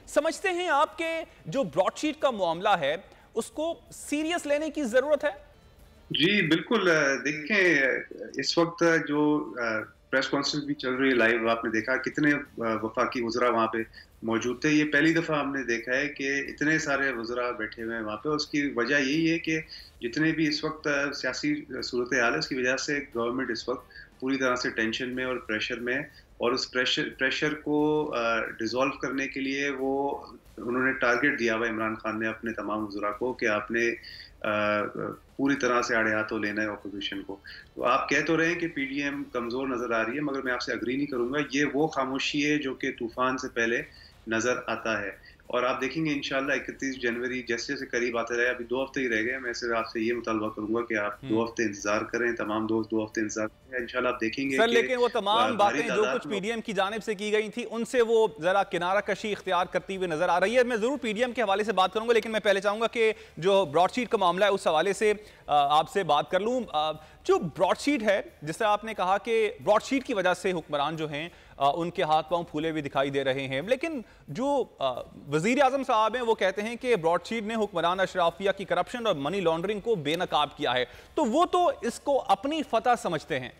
समझते हैं आपके जो ब्रॉडशीट का मामला है उसको सीरियस लेने की जरूरत है? जी, बिल्कुल। देखें, इस वक्त जो प्रेस कॉन्फ्रेंस भी चल रही है लाइव, आपने देखा कितने वफाकी वज़रा वहाँ पे मौजूद थे। ये पहली दफ़ा हमने देखा है कि इतने सारे वज़रा बैठे हुए हैं वहाँ पे। उसकी वजह यही है कि जितने भी इस वक्त सियासी सूरत हाल है, उसकी वजह से गवर्नमेंट इस वक्त पूरी तरह से टेंशन में और प्रेशर में है। और उस प्रेशर को डिसॉल्व करने के लिए उन्होंने टारगेट दिया हुआ है इमरान खान ने अपने तमाम वज़रा को कि आपने पूरी तरह से आड़े हाथों लेना है अपोजिशन को। तो आप कह तो रहे हैं कि पीडीएम कमज़ोर नज़र आ रही है, मगर मैं आपसे एग्री नहीं करूँगा। ये वो खामोशी है जो कि तूफ़ान से पहले नज़र आता है। और आप देखेंगे इंशाल्लाह 31 जनवरी जैसे-जैसे करीब आते रहे, अभी 2 हफ्ते ही रह गए, मैं सिर्फ आपसे ये मुतालबा करूँगा कि आप 2 हफ्ते इंतज़ार करें, तमाम दोस्त 2 हफ्ते इंतज़ार करें। इंशाल्लाह आप देखेंगे सर कि लेकिन वो तमाम भारी बातें जो तादाद कुछ में पीडीएम की जानिब से की गई थी उनसे वो जरा किनारा कशी इख्तियार करती हुई नजर आ रही है। मैं जरूर पीडीएम के हवाले से बात करूंगा, लेकिन मैं पहले चाहूंगा कि जो ब्रॉडशीट का मामला है उस हवाले से आपसे बात कर लूं। जो ब्रॉडशीट है, जिससे आपने कहा कि ब्रॉडशीट की वजह से हुक्मरान जो हैं उनके हाथ पांव फूले हुए दिखाई दे रहे हैं, लेकिन जो वजीर आजम साहब हैं वो कहते हैं कि ब्रॉडशीट ने हुक्मरान अशराफिया की करप्शन और मनी लॉन्ड्रिंग को बेनकाब किया है, तो वो तो इसको अपनी फतह समझते हैं।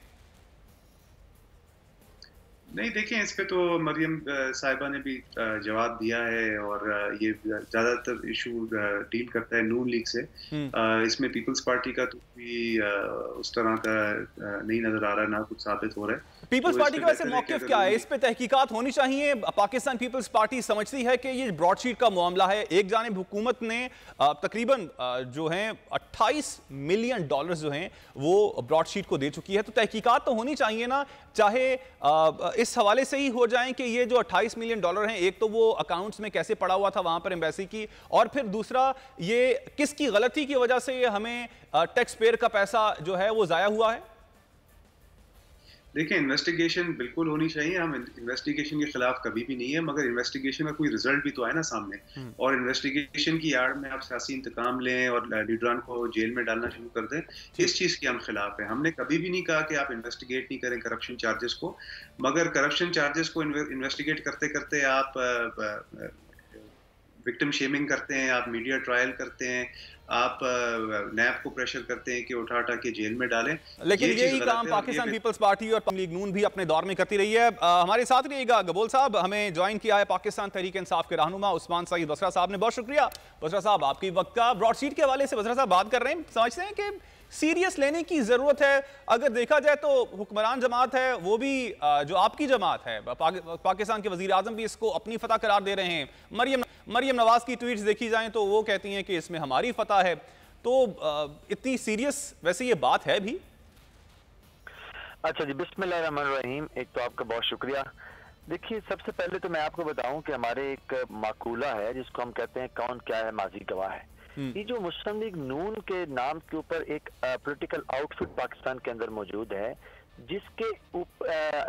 नहीं, देखें, इस पे तो मरियम साहिबा ने भी जवाब दिया है और ये ज़्यादातर इशू डील करता है नून लीग से। इसमें पीपल्स पार्टी का तो भी उस तरह का नहीं नज़र आ रहा है, ना कुछ साबित हो रहा है। पीपल्स तो पार्टी का वैसे मौक़िफ़ क्या है? इस पे तहकीकात होनी चाहिए। पाकिस्तान पीपल्स पार्टी समझती है कि ये ब्रॉडशीट का मामला है। एक जानिब हुकूमत ने तकरीबन जो हैं $28 मिलियन जो हैं वो ब्रॉडशीट को दे चुकी है, तो तहकीकात तो होनी चाहिए ना, चाहे इस हवाले से ही हो जाए कि ये जो $28 मिलियन हैं, एक तो वो अकाउंट्स में कैसे पड़ा हुआ था वहां पर एम्बेसी की, और फिर दूसरा ये किसकी गलती की वजह से हमें टैक्स पेयर का पैसा जो है वो जाया हुआ है। देखिए, इन्वेस्टिगेशन बिल्कुल होनी चाहिए। हम इन्वेस्टिगेशन के खिलाफ कभी भी नहीं है, मगर इन्वेस्टिगेशन का कोई रिजल्ट भी तो आए ना सामने। और इन्वेस्टिगेशन की आड़ में आप सियासी इंतकाम लें और लीडरान को जेल में डालना शुरू कर दें, इस चीज़ के हम खिलाफ है। हमने कभी भी नहीं कहा कि आप इन्वेस्टिगेट नहीं करें करप्शन चार्जेस को, मगर करप्शन चार्जेस को इन्वेस्टिगेट करते करते आप विक्टिम शेमिंग करते हैं, आप मीडिया ट्रायल करते हैं, आप नैब को प्रेशर करते हैं कि उठा के जेल में डालें। लेकिन यही काम पाकिस्तान पीपल्स पार्टी और लीग नून भी अपने दौर में करती रही है। हमारे साथ रहिएगा गबोल साहब, हमें ज्वाइन किया है पाकिस्तान तहरीक इंसाफ के रहनुमा उस्मान सईद बसरा साहब ने। बहुत शुक्रिया बसरा साहब, आपकी वक्त का। ब्रॉडशीट के हवाले से बसरा साहब बात कर रहे हैं, समझते हैं कि सीरियस लेने की जरूरत है। अगर देखा जाए तो हुक्मरान जमात है, वो भी जो आपकी जमात है, पाकिस्तान के वजीर आजम भी इसको अपनी फतह करार दे रहे हैं। मरियम नवाज की ट्वीट्स देखी जाएं तो वो कहती हैं कि इसमें हमारी फतह है। तो इतनी सीरियस वैसे ये बात है भी? अच्छा जी, बिस्मिल्लाहिर्रहमानिर्रहीम। एक तो आपका बहुत शुक्रिया। देखिए, सबसे पहले तो मैं आपको बताऊं कि हमारे एक माकूला है जिसको हम कहते हैं कौन क्या है माजी गवाह है। ये जो मुस्लिम लीग नून के नाम के ऊपर एक पॉलिटिकल आउटफिट पाकिस्तान के अंदर मौजूद है, जिसके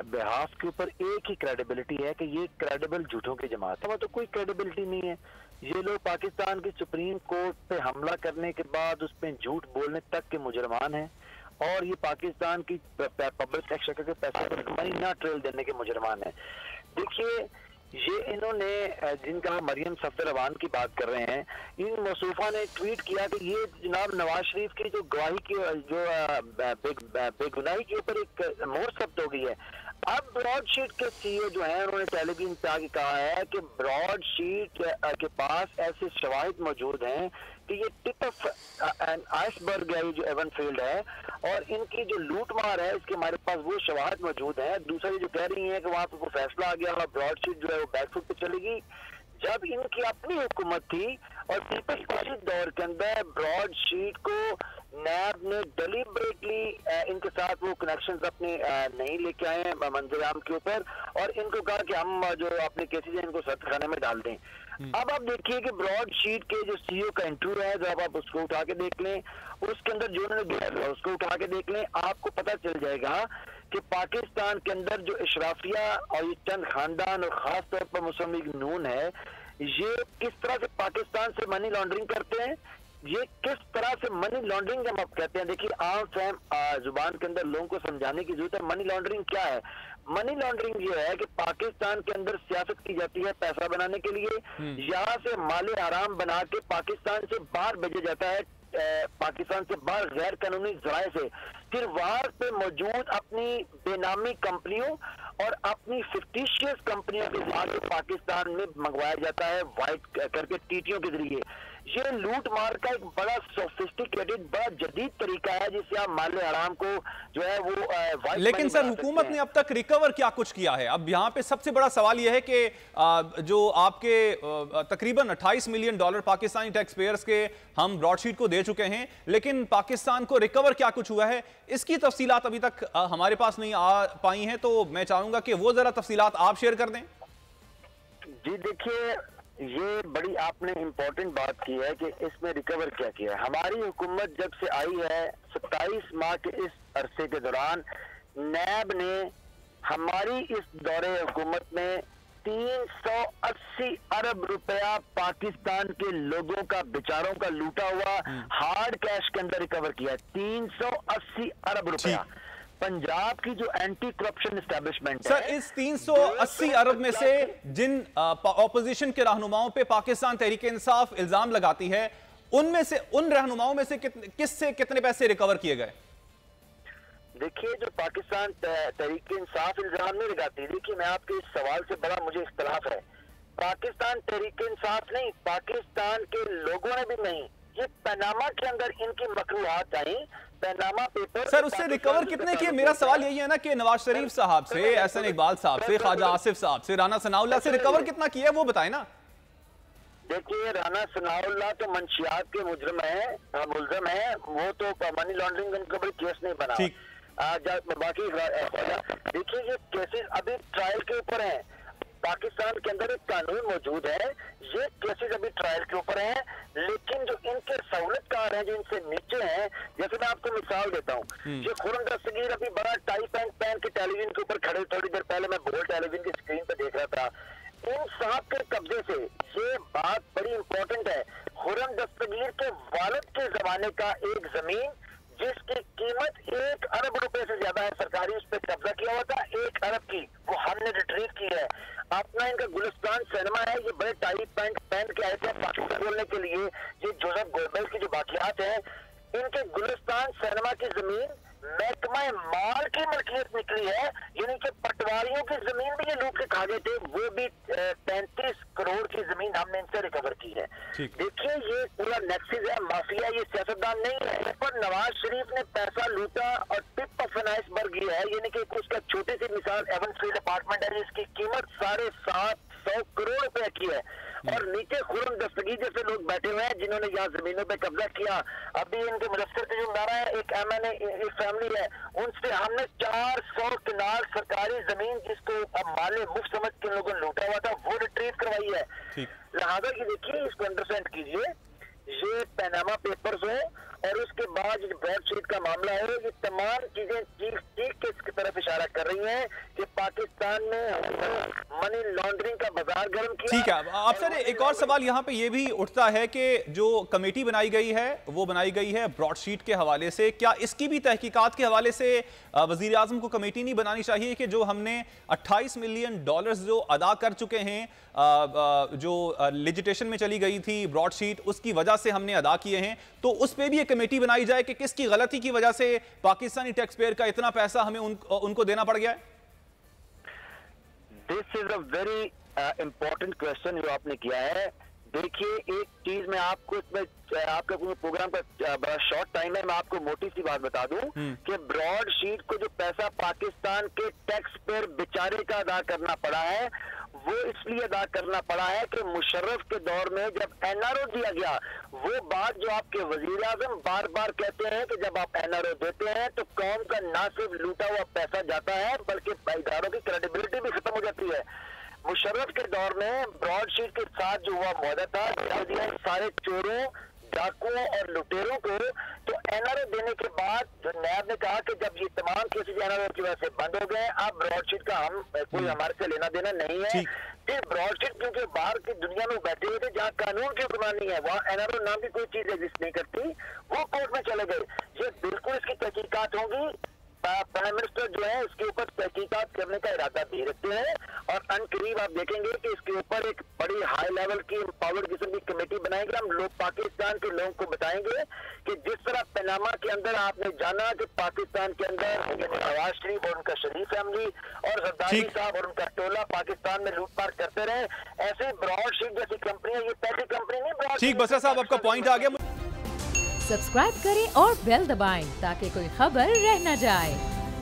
बिहाफ के ऊपर एक ही क्रेडिबिलिटी है कि ये क्रेडिबल झूठों की जमात है। वो तो कोई क्रेडिबिलिटी नहीं है। ये लोग पाकिस्तान की सुप्रीम कोर्ट पे हमला करने के बाद उस पर झूठ बोलने तक के मुजरमान हैं, और ये पाकिस्तान की पब्लिक सेक्टर के पैसे पर मनी ना ट्रेल देने के मुजरमान हैं। देखिए, ये इन्होंने जिनका मरियम सफदर अवान की बात कर रहे हैं, इन मसूफा ने ट्वीट किया कि ये जनाब नवाज शरीफ की जो गवाही की जो बेगुनाही के ऊपर एक मोहर सब्त हो गई है। अब ब्रॉडशीट के सीईओ जो हैं उन्होंने टेलीविजन पे आके कहा है कि ब्रॉडशीट के पास ऐसे शवाहिद मौजूद हैं कि ये टिप ऑफ एन आइसबर्ग है, ये जो एवन फील्ड है, और इनकी जो लूट मार है इसके हमारे पास वो शवाहिद मौजूद है। दूसरी जो कह रही है कि वहां पे कोई फैसला आ गया और ब्रॉडशीट जो है वो बैकफुट पे चलेगी, जब इनकी अपनी हुकूमत थी और पीपल्स पार्टी दौर के अंदर ब्रॉडशीट को नैब ने डेलिबरेटली इनके साथ वो कनेक्शंस अपने नहीं लेके आए हैं मंजराम के ऊपर, और इनको कहा कि हम जो अपने केसेज हैं इनको सख्त खाने में डाल दें। अब आप देखिए कि ब्रॉडशीट के जो सीईओ का इंटरव्यू है, जब आप उसको उठा के देख लें, उसके अंदर जो उन्होंने दिया है उसको उठा के देख लें, आपको पता चल जाएगा कि पाकिस्तान के अंदर जो इशराफिया और ये चंद खानदान और खास तौर पर मुस्लिम लीग नून है, ये किस तरह से पाकिस्तान से मनी लॉन्ड्रिंग करते हैं, ये किस तरह से मनी लॉन्ड्रिंग जब आप कहते हैं, देखिए आम फैम जुबान के अंदर लोगों को समझाने की जरूरत है। मनी लॉन्ड्रिंग क्या है? मनी लॉन्ड्रिंग ये है कि पाकिस्तान के अंदर सियासत की जाती है पैसा बनाने के लिए, यहाँ से माले हराम बना के पाकिस्तान से बाहर भेजा जाता है, पाकिस्तान से बाहर गैर कानूनी जराए से, फिर वहां पे मौजूद अपनी बेनामी कंपनियों और अपनी फिक्टिशियस कंपनियों के जरिए पाकिस्तान में मंगवाया जाता है वाइट करके टीटियों के जरिए। ये लूट मार का एक बड़ा सोफिस्टिकेटेड, बड़ा जदीद तरीका है जिससे आप माले हराम को जो है वो लेकिन सर हुकूमत ने अब तक रिकवर क्या कुछ किया है? अब यहाँ पे सबसे बड़ा सवाल यह है कि जो आपके तकरीबन 28 million dollar Pakistani tax payers के हम ब्रॉडशीट को दे चुके हैं, लेकिन पाकिस्तान को रिकवर क्या कुछ हुआ है इसकी तफसीलात अभी तक हमारे पास नहीं आ पाई हैं, तो मैं चाहूंगा कि वो जरा तफसीलात आप शेयर कर दें। जी देखिए, ये बड़ी आपने इम्पोर्टेंट बात की है कि इसमें रिकवर क्या किया है। हमारी हुकूमत जब से आई है 27 माह के इस अरसे के दौरान नैब ने हमारी इस दौरे हुकूमत में 380 अरब रुपया पाकिस्तान के लोगों का, बेचारों का लूटा हुआ हार्ड कैश के अंदर रिकवर किया है। 380 अरब रुपया पंजाब की जो एंटी करप्शन एस्टैब्लिशमेंट है। सर इस 380 अरब में से जिन ऑपोजिशन के रहनुमाओं पे पाकिस्तान तहरीक इंसाफ इल्जाम लगाती है, उनमें से उन रहनुमाओं में से किससे कितने पैसे रिकवर किए गए? देखिए, जो पाकिस्तान तहरीक इंसाफ इल्जाम नहीं लगाती, देखिए मैं आपके इस सवाल से बड़ा मुझे इख्तलाफ है। पाकिस्तान तहरीक इंसाफ नहीं, पाकिस्तान के लोगों ने भी नहीं, ये पनामा के अंदर इनकी मकरूहात आई, पनामा पेपर। सर उससे रिकवर कितने किए? मेरा सवाल यही है ना कि नवाज शरीफ साहब से, एहसन इकबाल साहब से, ख्वाजा आसिफ साहब से, राना सनाउल्लाह से रिकवर कितना किया वो बताएं ना। देखिए, राना सनाउल्लाह तो मंशियात के मुलजम है, वो तो मनी लॉन्ड्रिंग उनके ऊपर केस नहीं बना। बाकी देखिए, ये केसेस अभी ट्रायल के ऊपर हैं। पाकिस्तान के अंदर एक कानून मौजूद है, ये केसेस अभी ट्रायल के ऊपर हैं, लेकिन जो इनके सहूलतकार हैं, जो इनसे नीचे हैं, जैसे मैं आपको मिसाल देता हूँ, ये खुर्रम दस्तगीर अभी बड़ा टाई पैंट पहन के टेलीविजन के ऊपर खड़े, थोड़ी देर पहले मैं बोल टेलीविजन की स्क्रीन पर देख रहा था। इन साहब के कब्जे से, ये बात बड़ी इंपॉर्टेंट है, खुर्रम दस्तगीर के वालिद के जमाने का एक जमीन जिसकी कीमत 1 अरब रुपए से ज्यादा है, सरकारी उस पर कब्जा किया हुआ था 1 अरब की, वो हमने रिट्रीव की है। अपना इनका गुलिस्तान सिनेमा है, ये बड़े टाई पैंट पहन के आए थे पाकिस्तान बोलने के लिए। ये जोसेफ गोबेल की जो बाकियात है, इनके गुलिस्तान सिनेमा की जमीन महकमा माल की मलकियत निकली है, यानी कि पटवारियों की जमीन भी ये लूट के खा गए थे, वो भी 35 करोड़ की जमीन हमने इनसे रिकवर की है। देखिए, ये पूरा नेक्सिस है, माफिया, ये सियासतदान नहीं है। पर नवाज शरीफ ने पैसा लूटा और टिप ऑफ आइसबर्ग ये है, यानी कि उसका छोटी सी मिसाल एवन स्ट्रीट अपार्टमेंट है जिसकी कीमत 750 करोड़ रुपए की है, और नीचे खुर्रम दस्तगीर जैसे लोग बैठे हुए हैं जिन्होंने यहाँ जमीनों पे कब्जा किया। अभी इनके मुदस्सिर के जो नारा है, एक MNA एक फैमिली है, उनसे हमने 400 कनाल सरकारी जमीन जिसको अब माले मुफ्त समझ के लोगों ने लूटा हुआ था, वो रिट्रीव करवाई है। लिहाजा की देखिए, इसको अंडरस्टैंड कीजिए, ये पनामा पेपर्स हो और उसके बाद जो ब्रॉडशीट का मामला है, ये तमाम चीजें ठीक की तरफ इशारा कर रही हैं कि पाकिस्तान ने मनी लॉन्ड्रिंग का बाजार गर्म किया। ठीक है, आप सर एक और सवाल यहाँ पे ये भी उठता है कि जो कमेटी बनाई गई है वो बनाई गई है ब्रॉडशीट के हवाले से, क्या इसकी भी तहकीकात के हवाले से वजीर आजम को कमेटी नहीं बनानी चाहिए कि जो हमने 28 मिलियन डॉलर्स जो अदा कर चुके हैं, जो लिजिटेशन में चली गई थी ब्रॉडशीट, उसकी वजह से हमने अदा किए हैं, तो उस पर भी एक कमेटी बनाई जाए कि किसकी गलती की वजह से पाकिस्तानी टैक्स पेयर का इतना पैसा हमें उनको देना पड़ गया है। This is a very important question जो आपने किया है। देखिए, एक चीज मैं आपको इसमें, आपका प्रोग्राम का बड़ा शॉर्ट टाइम है, मैं आपको मोटी सी बात बता दूं कि ब्रॉडशीट को जो पैसा पाकिस्तान के टैक्स पेयर बेचारे का अदा करना पड़ा है, वो इसलिए अदा करना पड़ा है कि मुशर्रफ के दौर में जब NRO दिया गया, वो बात जो आपके वजीर आजम बार बार कहते हैं कि जब आप NRO देते हैं तो कौम का ना सिर्फ लूटा हुआ पैसा जाता है बल्कि इदारों की क्रेडिबिलिटी भी खत्म हो जाती है। मुशर्रफ के दौर में ब्रॉडशीट के साथ जो हुआ मुआहदा था, सारे चोरों, डाकुओं और लुटेरों को, तो NRO देने के बाद जो नैब ने कहा कि जब ये तमाम केसेज NRO की वजह से बंद हो गए, अब ब्रॉडशीट का कोई हमारे से लेना देना नहीं है। फिर ब्रॉडशीट क्योंकि बाहर की दुनिया में बैठे हुए थे, जहाँ वहाँ कानून की हुक्मरानी है, वहाँ एनआरओ नाम की कोई चीज एग्जिस्ट नहीं करती, वो कोर्ट में चले गए। ये बिल्कुल इसकी तहकीकात होंगी। प्राइम मिनिस्टर जो है इसके ऊपर तहकीकात करने का इरादा भी रखते हैं और अनकरीब आप देखेंगे कि इसके ऊपर एक बड़ी हाई लेवल की पावर किस्म की कमेटी बनाएंगे। हम लोग पाकिस्तान के लोगों को बताएंगे कि जिस तरह पनामा के अंदर आपने जाना कि पाकिस्तान के अंदर नवाज शरीफ और उनका शरीफ फैमिली और जरदारी साहब और उनका टोला पाकिस्तान में लूटपाट करते रहे, ऐसे ब्रॉडशीट जैसी कंपनियां, ये पहली कंपनी नहीं। ठीक, बसरा साहब आपका पॉइंट आ गया। सब्सक्राइब करें और बेल दबाएं ताकि कोई खबर रह न जाए।